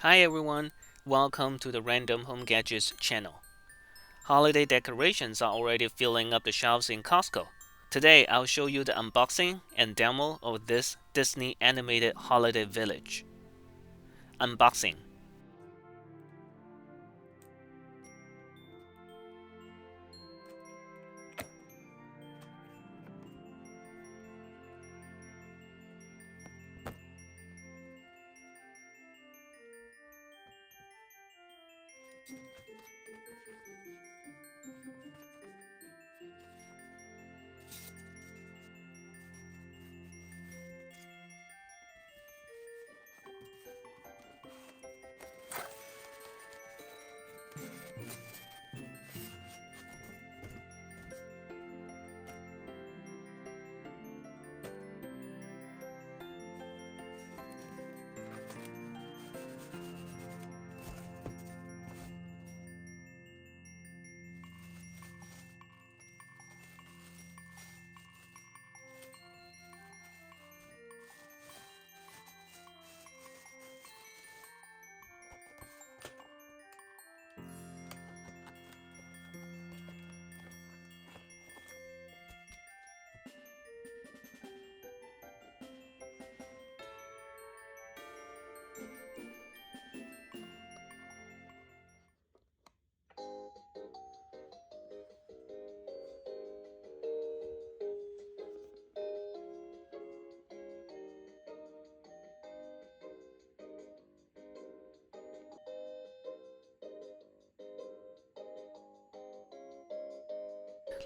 Hi everyone, welcome to the Random Home Gadgets channel. Holiday decorations are already filling up the shelves in Costco. Today I'll show you the unboxing and demo of this Disney animated holiday village. Unboxing.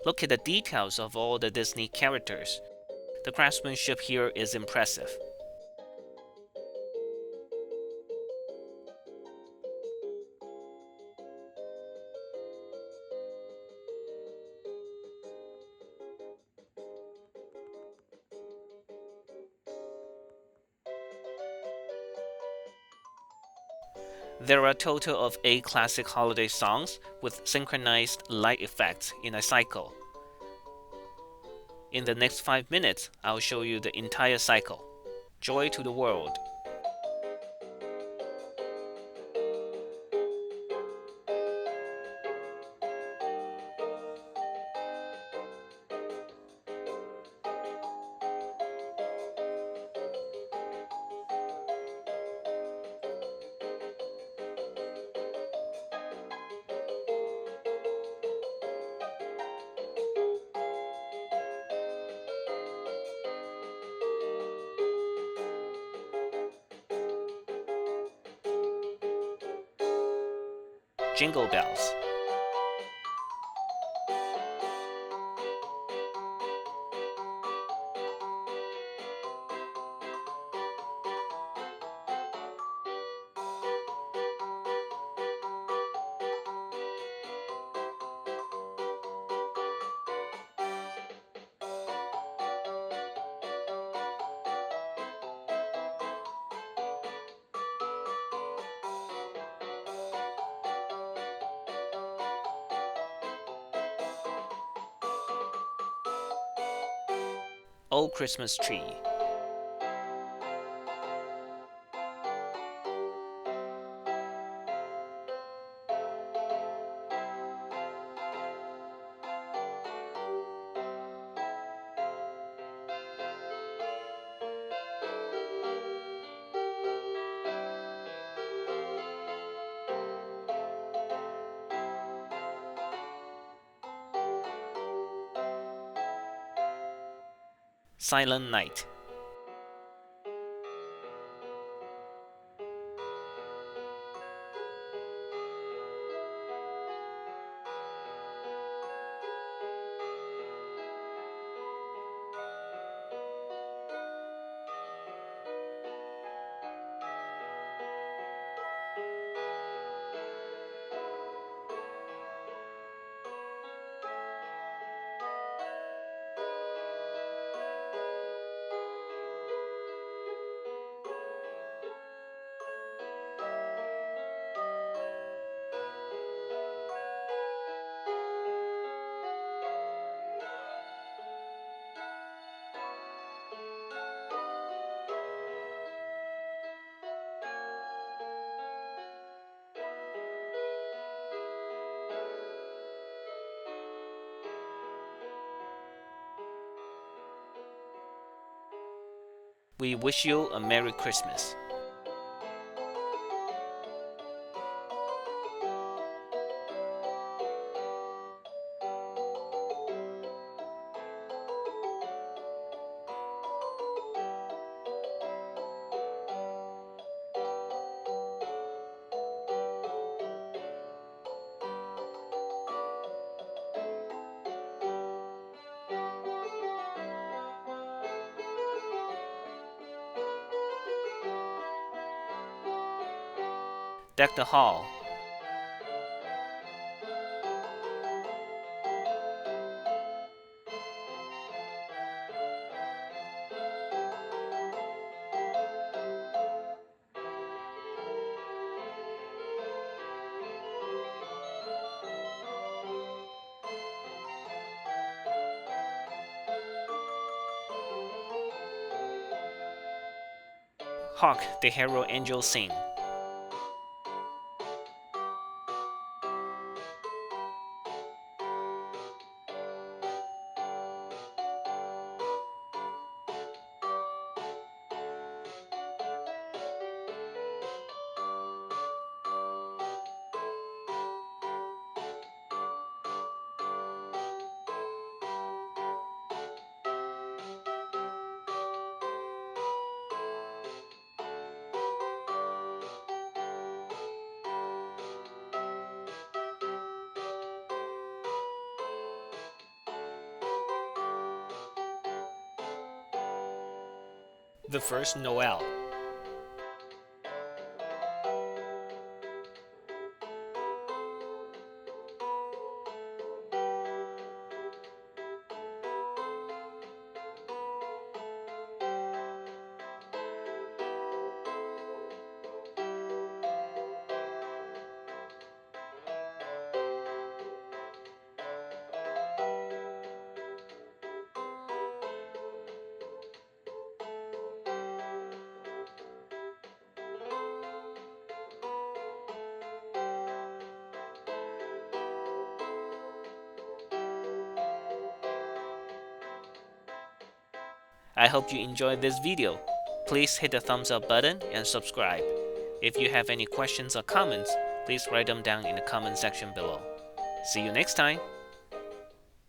Look at the details of all the Disney characters. The craftsmanship here is impressive. There are a total of 8 classic holiday songs with synchronized light effects in a cycle. In the next 5 minutes, I'll show you the entire cycle. Joy to the world. Jingle Bells. Old Christmas Tree. Silent Night. We wish you a Merry Christmas. Deck the hall. Hark, the Herald angels sing. The First Noel. I hope you enjoyed this video. Please hit the thumbs up button and subscribe. If you have any questions or comments, please write them down in the comment section below. See you next time!